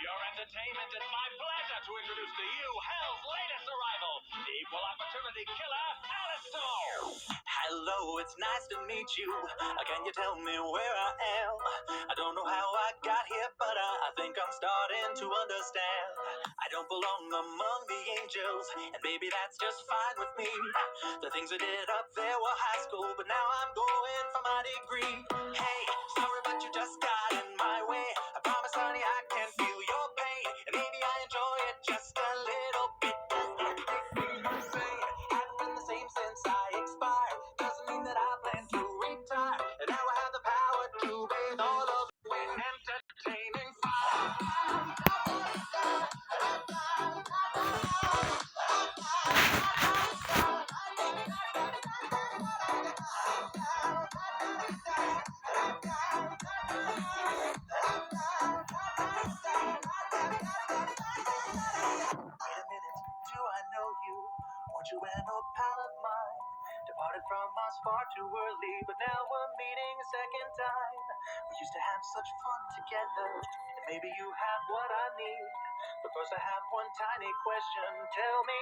your entertainment, it's my pleasure to introduce to you hell's latest arrival, the equal opportunity killer, Alistair. Hello, it's nice to meet you. Can you tell me where I am? I don't know how I got here, but I think I'm starting to understand. I don't belong among the angels, and maybe that's just fine with me. The things I did up there were high school, but now I'm going for my degree. Hey, sorry, but you just got in my way. I promise, honey, I can feel your pain, and maybe I enjoy it just a little bit. You say I've been the same since I expired. Doesn't mean that I plan to retire, and now I have the power to bathe all of you in entertaining fire. Wait a minute, do I know you? Weren't you an old pal of mine? Departed from us far too early, but now we're meeting a second time. We used to have such fun together, and maybe you have what I need. But first I have one tiny question. Tell me,